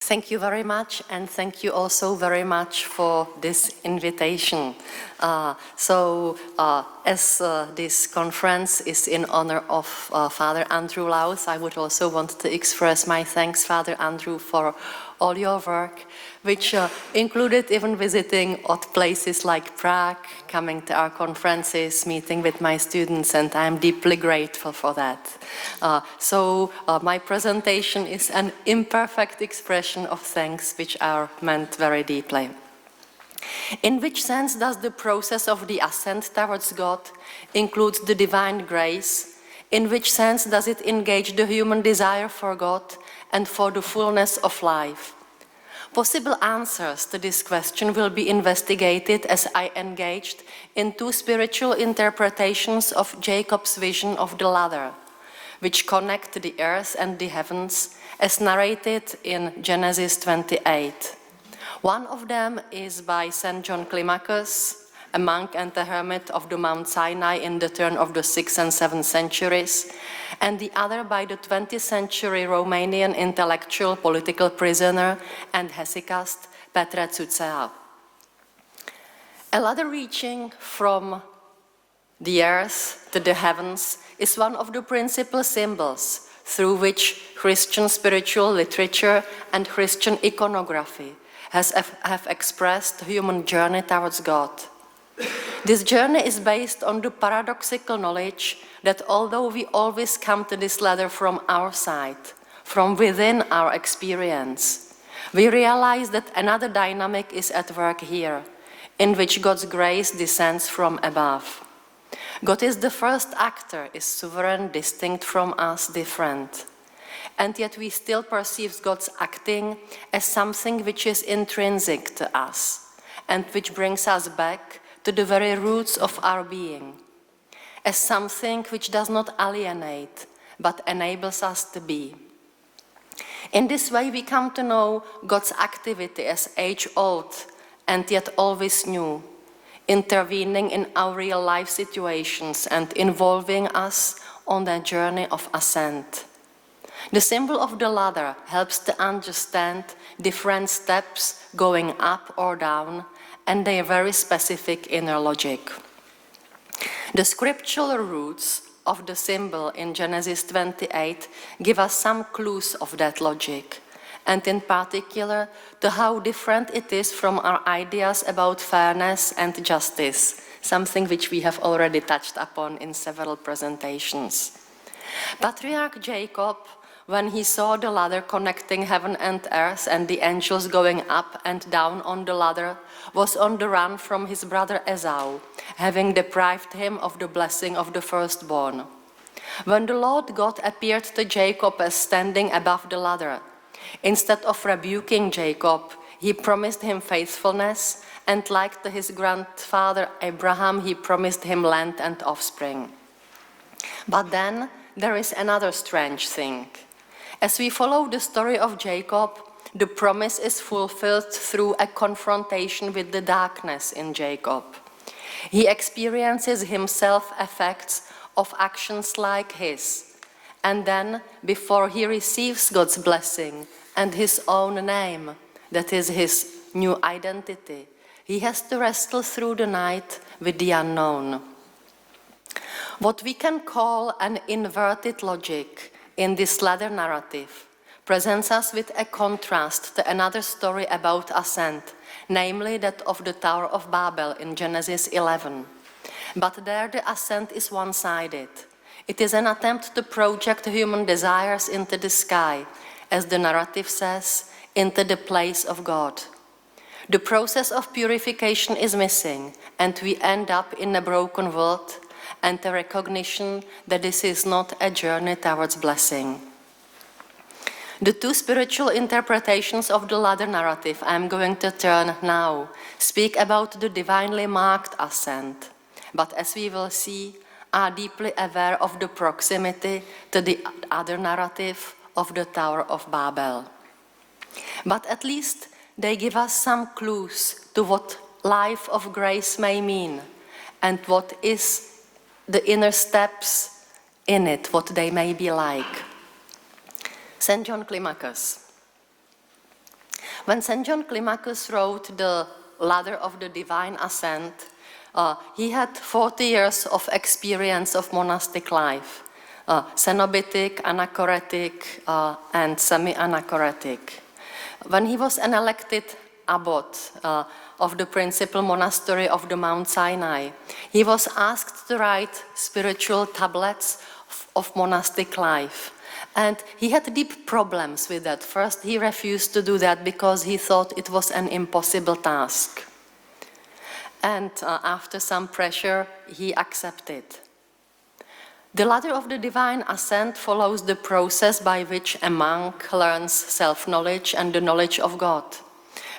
Thank you very much, and thank you also very much for this invitation. As this conference is in honor of Father Andrew Laus, I would also want to express my thanks, Father Andrew, for all your work, which included even visiting odd places like Prague, coming to our conferences, meeting with my students, and I'm deeply grateful for that. My presentation is an imperfect expression of thanks which are meant very deeply. In which sense does the process of the ascent towards God include the divine grace? In which sense does it engage the human desire for God and for the fullness of life? Possible answers to this question will be investigated as I engaged in two spiritual interpretations of Jacob's vision of the ladder, which connect the earth and the heavens, as narrated in Genesis 28. One of them is by St. John Climacus, a monk and a hermit of the Mount Sinai in the turn of the 6th and 7th centuries, and the other by the 20th century Romanian intellectual, political prisoner and hesychast Petre Tutea. A ladder reaching from the earth to the heavens is one of the principal symbols through which Christian spiritual literature and Christian iconography have expressed the human journey towards God. This journey is based on the paradoxical knowledge that although we always come to this ladder from our side, from within our experience, we realize that another dynamic is at work here, in which God's grace descends from above. God is the first actor, is sovereign, distinct from us, different. And yet we still perceive God's acting as something which is intrinsic to us and which brings us back to the very roots of our being, as something which does not alienate, but enables us to be. In this way we come to know God's activity as age-old and yet always new, intervening in our real life situations and involving us on the journey of ascent. The symbol of the ladder helps to understand different steps going up or down and their very specific inner logic. The scriptural roots of the symbol in Genesis 28 give us some clues of that logic, and in particular to how different it is from our ideas about fairness and justice, something which we have already touched upon in several presentations. Patriarch Jacob, when he saw the ladder connecting heaven and earth and the angels going up and down on the ladder, was on the run from his brother Esau, having deprived him of the blessing of the firstborn. When the Lord God appeared to Jacob as standing above the ladder, instead of rebuking Jacob, he promised him faithfulness, and like to his grandfather Abraham, he promised him land and offspring. But then there is another strange thing. As we follow the story of Jacob, the promise is fulfilled through a confrontation with the darkness in Jacob. He experiences himself effects of actions like his, and then, before he receives God's blessing and his own name, that is his new identity, he has to wrestle through the night with the unknown. What we can call an inverted logic in this ladder narrative presents us with a contrast to another story about ascent, namely that of the Tower of Babel in Genesis 11. But there the ascent is one-sided. It is an attempt to project human desires into the sky, as the narrative says, into the place of God. The process of purification is missing, and we end up in a broken world and the recognition that this is not a journey towards blessing. The two spiritual interpretations of the ladder narrative I am going to turn now speak about the divinely marked ascent, but as we will see, are deeply aware of the proximity to the other narrative of the Tower of Babel. But at least they give us some clues to what life of grace may mean and what is the inner steps in it, what they may be like. St. John Climacus. When St. John Climacus wrote the Ladder of the Divine Ascent, he had 40 years of experience of monastic life, cenobitic, anachoretic, and semi-anachoretic. When he was an elected abbot of the principal monastery of the Mount Sinai, he was asked to write spiritual tablets of monastic life. And he had deep problems with that. First, he refused to do that because he thought it was an impossible task. And after some pressure, he accepted. The Ladder of the Divine Ascent follows the process by which a monk learns self-knowledge and the knowledge of God,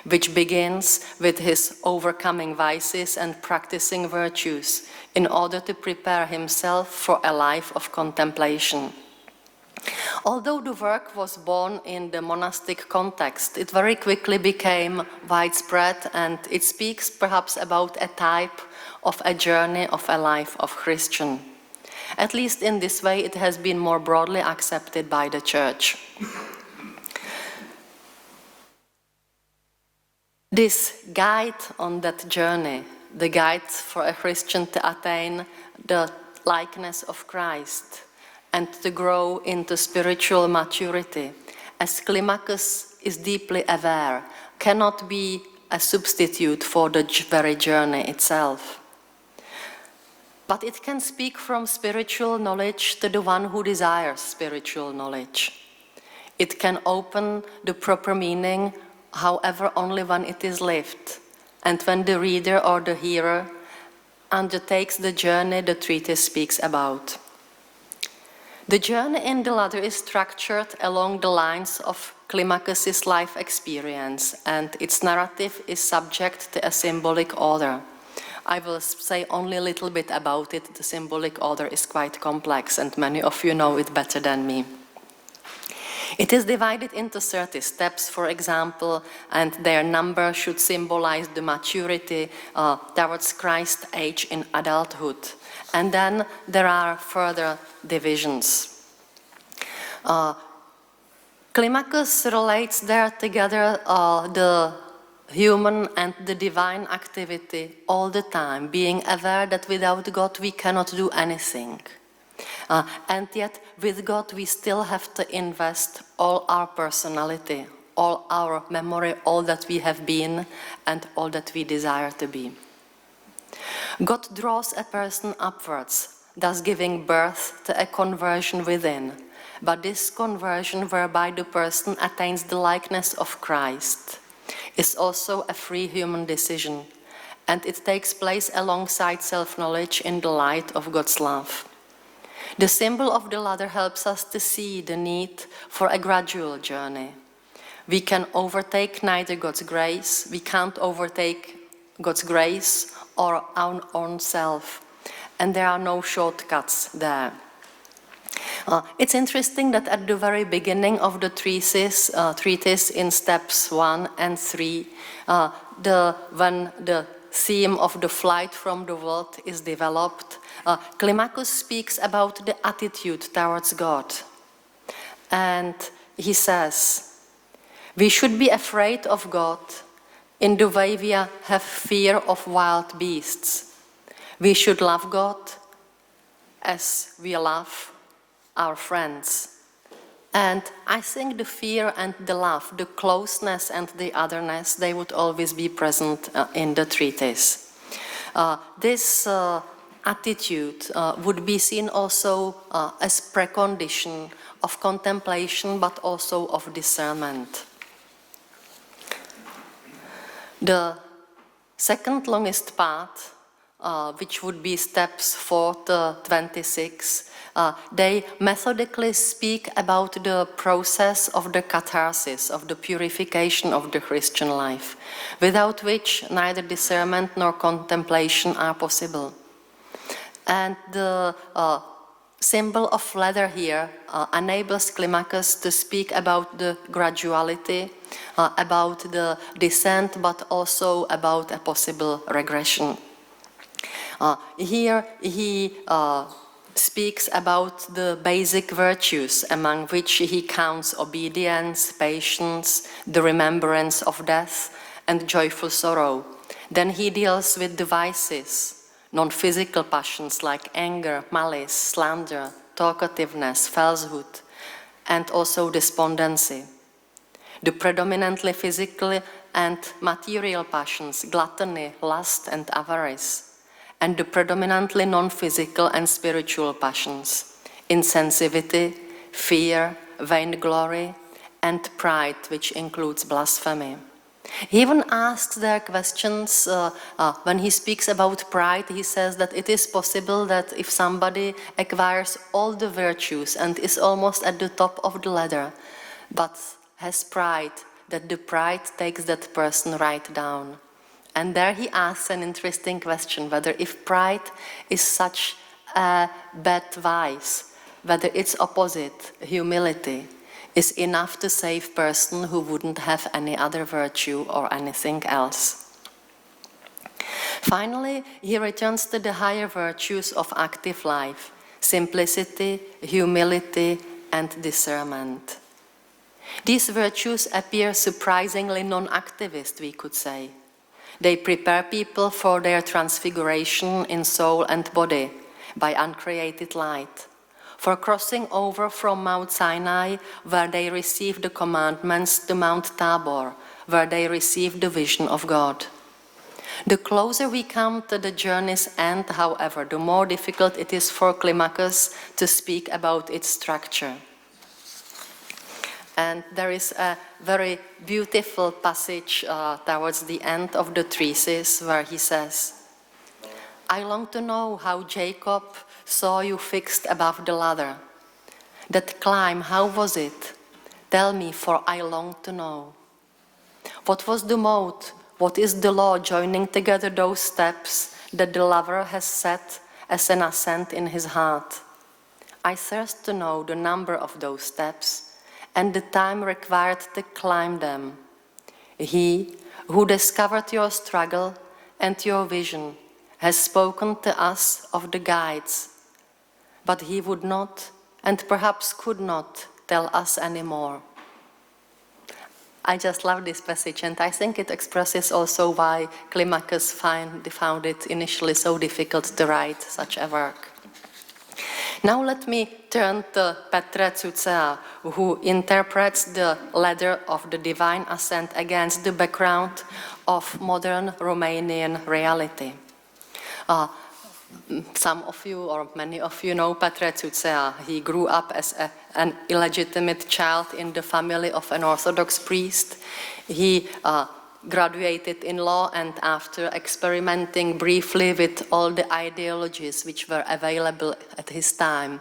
which begins with his overcoming vices and practicing virtues in order to prepare himself for a life of contemplation. Although the work was born in the monastic context, it very quickly became widespread, and it speaks perhaps about a type of a journey of a life of Christian. At least in this way, it has been more broadly accepted by the Church. This guide on that journey, the guide for a Christian to attain the likeness of Christ and to grow into spiritual maturity, as Climacus is deeply aware, cannot be a substitute for the very journey itself. But it can speak from spiritual knowledge to the one who desires spiritual knowledge. It can open the proper meaning, however, only when it is lived, and when the reader or the hearer undertakes the journey the treatise speaks about. The journey in the ladder is structured along the lines of Climacus's life experience, and its narrative is subject to a symbolic order. I will say only a little bit about it. The symbolic order is quite complex, and many of you know it better than me. It is divided into 30 steps, for example, and their number should symbolize the maturity towards Christ's age in adulthood. And then there are further divisions. Climacus relates there together the human and the divine activity all the time, being aware that without God we cannot do anything. And yet with God we still have to invest all our personality, all our memory, all that we have been and all that we desire to be. God draws a person upwards, thus giving birth to a conversion within. But this conversion whereby the person attains the likeness of Christ is also a free human decision, and it takes place alongside self-knowledge in the light of God's love. The symbol of the ladder helps us to see the need for a gradual journey. We can overtake neither God's grace, we can't overtake God's grace or our own self, and there are no shortcuts there. It's interesting that at the very beginning of the treatise in steps 1 and 3, when the theme of the flight from the world is developed, Climacus speaks about the attitude towards God. And he says, we should be afraid of God in the way we have fear of wild beasts. We should love God as we love our friends. And I think the fear and the love, the closeness and the otherness, they would always be present in the treatise. This attitude would be seen also as precondition of contemplation, but also of discernment. The second longest part, which would be steps 4 to 26, they methodically speak about the process of the catharsis, of the purification of the Christian life, without which neither discernment nor contemplation are possible. And the symbol of ladder here enables Climacus to speak about the graduality, about the descent, but also about a possible regression. Here he speaks about the basic virtues, among which he counts obedience, patience, the remembrance of death, and joyful sorrow. Then he deals with the vices, non-physical passions like anger, malice, slander, talkativeness, falsehood, and also despondency. The predominantly physical and material passions, gluttony, lust, and avarice, and the predominantly non-physical and spiritual passions, insensitivity, fear, vainglory, and pride, which includes blasphemy. He even asks their questions, when he speaks about pride, he says that it is possible that if somebody acquires all the virtues and is almost at the top of the ladder, but has pride, that the pride takes that person right down. And there he asks an interesting question, whether if pride is such a bad vice, whether its opposite, humility, is enough to save person who wouldn't have any other virtue or anything else. Finally, he returns to the higher virtues of active life, simplicity, humility, and discernment. These virtues appear surprisingly non-activist, we could say. They prepare people for their transfiguration in soul and body by uncreated light, for crossing over from Mount Sinai, where they receive the commandments, to Mount Tabor, where they receive the vision of God. The closer we come to the journey's end, however, the more difficult it is for Climacus to speak about its structure. And there is a very beautiful passage towards the end of the treatise where he says, I long to know how Jacob saw you fixed above the ladder. That climb, how was it? Tell me, for I long to know. What was the mode? What is the law joining together those steps that the lover has set as an ascent in his heart? I thirst to know the number of those steps and the time required to climb them. He who discovered your struggle and your vision has spoken to us of the guides, but he would not and perhaps could not tell us any more. I just love this passage, and I think it expresses also why Climacus found it initially so difficult to write such a work. Now let me turn to Petre Tutea, who interprets the ladder of the divine ascent against the background of modern Romanian reality. Some of you, or many of you, know Petre Tutea. He grew up as an illegitimate child in the family of an Orthodox priest. He graduated in law, and after experimenting briefly with all the ideologies which were available at his time,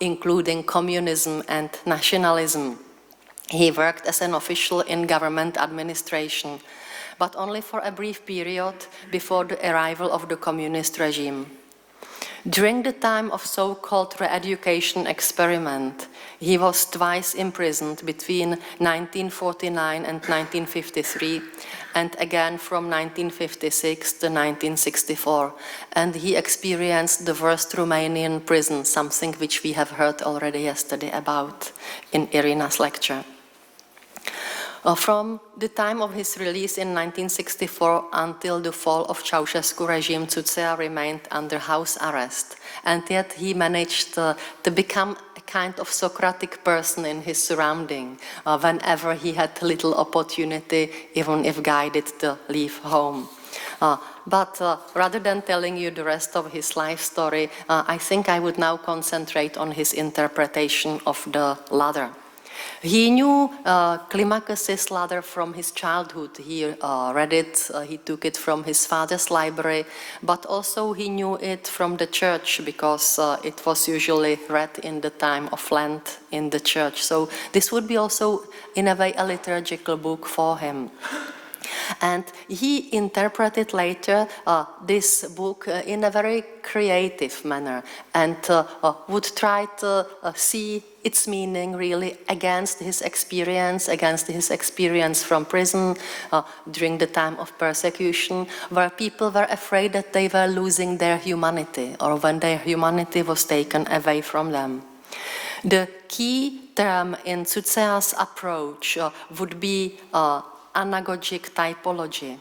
including communism and nationalism, he worked as an official in government administration, but only for a brief period before the arrival of the communist regime. During the time of so-called re-education experiment, he was twice imprisoned between 1949 and 1953, and again from 1956 to 1964. And he experienced the worst Romanian prison, something which we have heard already yesterday about in Irina's lecture. From the time of his release in 1964 until the fall of Ceausescu regime, Tutea remained under house arrest, and yet he managed to become a kind of Socratic person in his surrounding whenever he had little opportunity, even if guided, to leave home. But rather than telling you the rest of his life story, I think I would now concentrate on his interpretation of the ladder. He knew Climacus's ladder from his childhood. He read it, he took it from his father's library, but also he knew it from the church because it was usually read in the time of Lent in the church. So this would be also, in a way, a liturgical book for him. And he interpreted later this book in a very creative manner and would try to see its meaning really against his experience from prison during the time of persecution, where people were afraid that they were losing their humanity or when their humanity was taken away from them. The key term in Tutea's approach would be anagogic typology.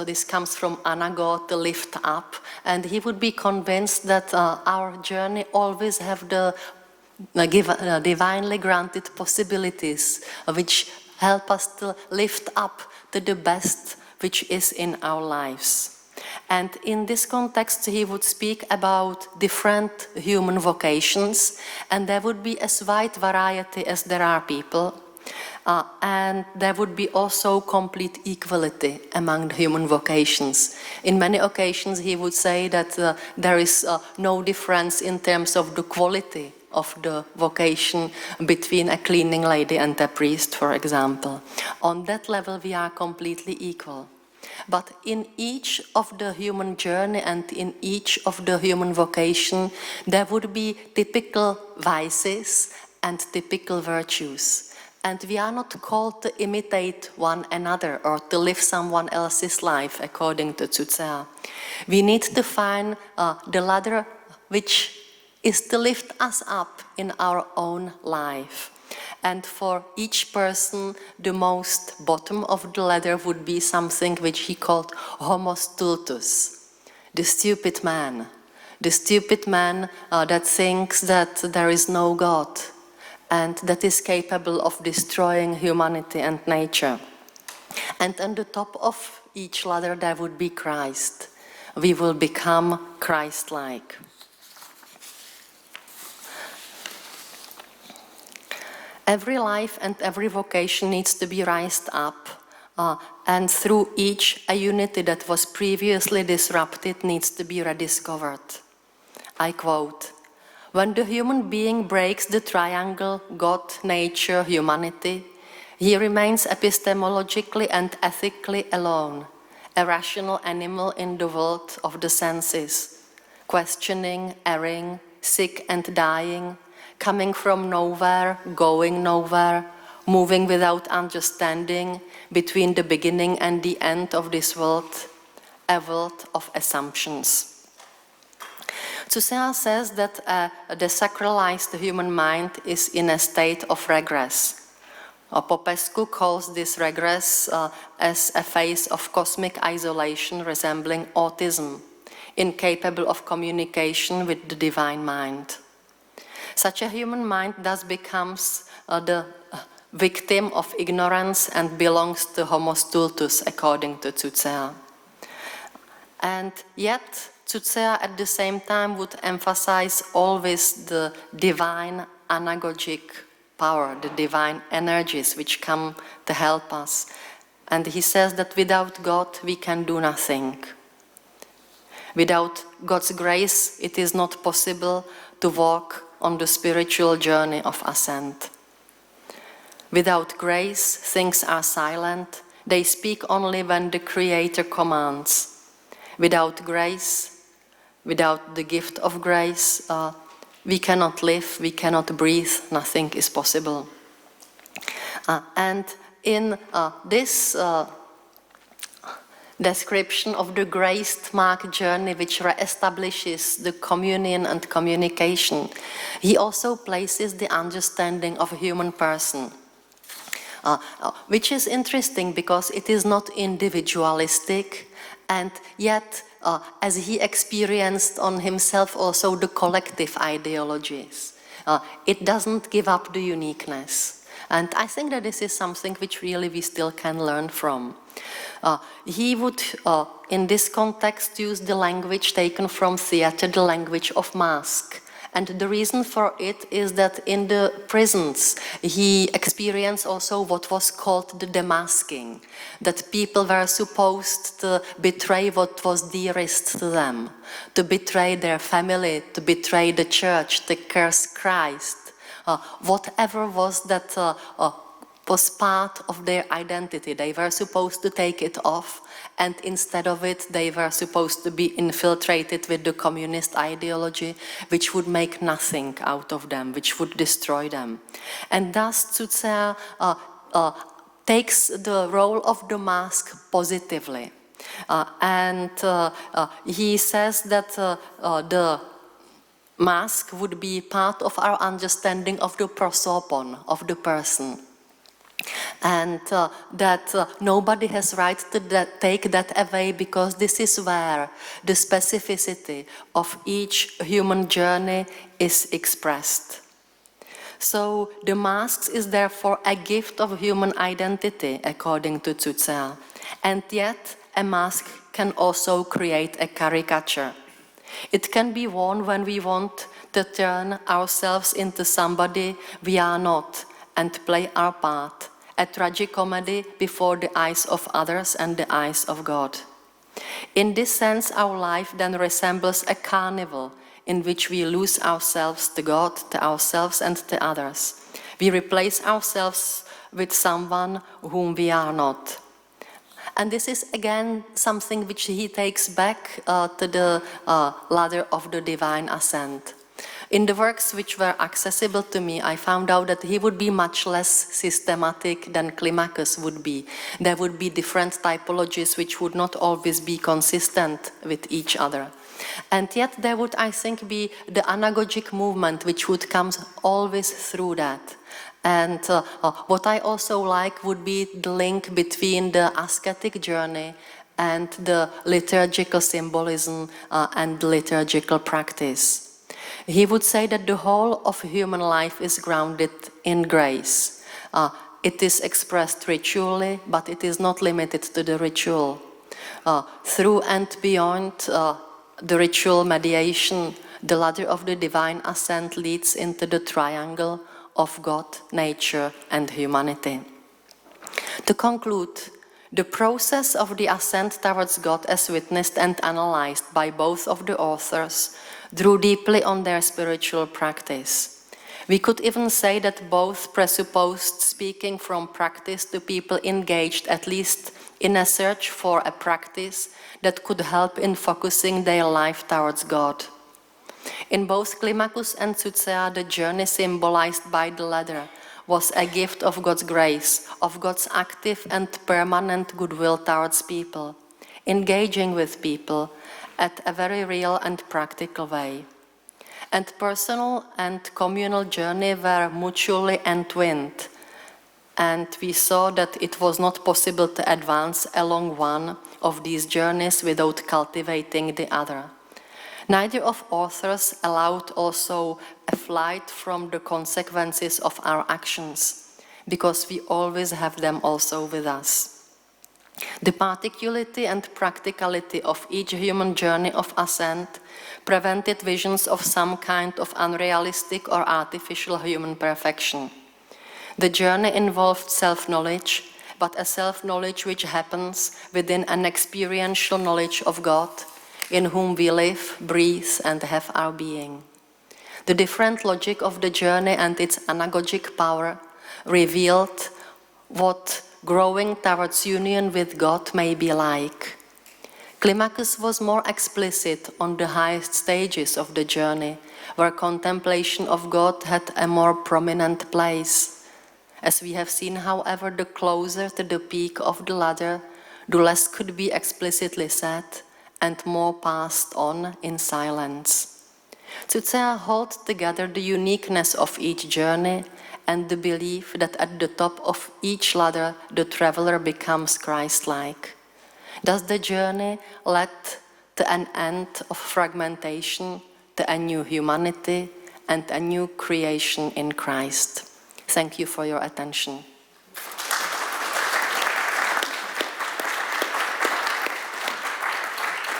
This comes from anago, to lift up, and he would be convinced that our journey always have the divinely granted possibilities which help us to lift up to the best which is in our lives. And in this context, he would speak about different human vocations, and there would be as wide variety as there are people. And there would be also complete equality among the human vocations. In many occasions, he would say that there is no difference in terms of the quality of the vocation between a cleaning lady and a priest, for example. On that level, we are completely equal. But in each of the human journey and in each of the human vocation, there would be typical vices and typical virtues. And we are not called to imitate one another or to live someone else's life, according to Tutea. We need to find the ladder which is to lift us up in our own life. And for each person, the most bottom of the ladder would be something which he called homo stultus, the stupid man. The stupid man that thinks that there is no God, and that is capable of destroying humanity and nature. And on the top of each ladder there would be Christ. We will become Christ-like. Every life and every vocation needs to be raised up, and through each a unity that was previously disrupted needs to be rediscovered. I quote, "When the human being breaks the triangle God, nature, humanity, he remains epistemologically and ethically alone, a rational animal in the world of the senses, questioning, erring, sick and dying, coming from nowhere, going nowhere, moving without understanding between the beginning and the end of this world, a world of assumptions." Tutea says that the sacralized human mind is in a state of regress. Popescu calls this regress as a phase of cosmic isolation resembling autism, incapable of communication with the divine mind. Such a human mind thus becomes the victim of ignorance and belongs to homo stultus, according to Tutea. And yet, Tutea at the same time would emphasize always the divine anagogic power, the divine energies which come to help us. And he says that without God we can do nothing. Without God's grace it is not possible to walk on the spiritual journey of ascent. Without grace things are silent, they speak only when the Creator commands. Without grace, without the gift of grace, we cannot live, we cannot breathe, nothing is possible. And in this description of the graced-marked journey which re-establishes the communion and communication, he also places the understanding of a human person, which is interesting because it is not individualistic, and yet as he experienced on himself also the collective ideologies. It doesn't give up the uniqueness. And I think that this is something which really we still can learn from. He would, in this context, use the language taken from theater, the language of mask. And the reason for it is that in the prisons he experienced also what was called the demasking, that people were supposed to betray what was dearest to them, to betray their family, to betray the church, to curse Christ, whatever was that was part of their identity. They were supposed to take it off, and instead of it, they were supposed to be infiltrated with the communist ideology, which would make nothing out of them, which would destroy them. And thus Tutea takes the role of the mask positively. He says that the mask would be part of our understanding of the prosopon, of the person. And that nobody has right to take that away, because this is where the specificity of each human journey is expressed. So the mask is therefore a gift of human identity, according to Tutea. And yet a mask can also create a caricature. It can be worn when we want to turn ourselves into somebody we are not and play our part, a tragicomedy before the eyes of others and the eyes of God. In this sense, our life then resembles a carnival in which we lose ourselves to God, to ourselves and to others. We replace ourselves with someone whom we are not. And this is again something which he takes back to the ladder of the divine ascent. In the works which were accessible to me, I found out that he would be much less systematic than Climacus would be. There would be different typologies which would not always be consistent with each other. And yet there would, I think, be the anagogic movement which would come always through that. And what I also like would be the link between the ascetic journey and the liturgical symbolism and the liturgical practice. He would say that the whole of human life is grounded in grace. It is expressed ritually, but it is not limited to the ritual. Through and beyond the ritual mediation, the ladder of the divine ascent leads into the triangle of God, nature, and humanity. To conclude, the process of the ascent towards God, as witnessed and analyzed by both of the authors, drew deeply on their spiritual practice. We could even say that both presupposed speaking from practice to people engaged at least in a search for a practice that could help in focusing their life towards God. In both Climacus and Tutea, the journey symbolized by the ladder was a gift of God's grace, of God's active and permanent goodwill towards people, engaging with people at a very real and practical way. And personal and communal journey were mutually entwined, and we saw that it was not possible to advance along one of these journeys without cultivating the other. Neither of authors allowed also a flight from the consequences of our actions, because we always have them also with us. The particularity and practicality of each human journey of ascent prevented visions of some kind of unrealistic or artificial human perfection. The journey involved self-knowledge, but a self-knowledge which happens within an experiential knowledge of God, in whom we live, breathe, and have our being. The different logic of the journey and its anagogic power revealed what growing towards union with God may be like. Climacus was more explicit on the highest stages of the journey, where contemplation of God had a more prominent place. As we have seen, however, the closer to the peak of the ladder, the less could be explicitly said, and more passed on in silence. Tutea held together the uniqueness of each journey and the belief that at the top of each ladder the traveler becomes Christ-like. Thus the journey led to an end of fragmentation, to a new humanity and a new creation in Christ. Thank you for your attention.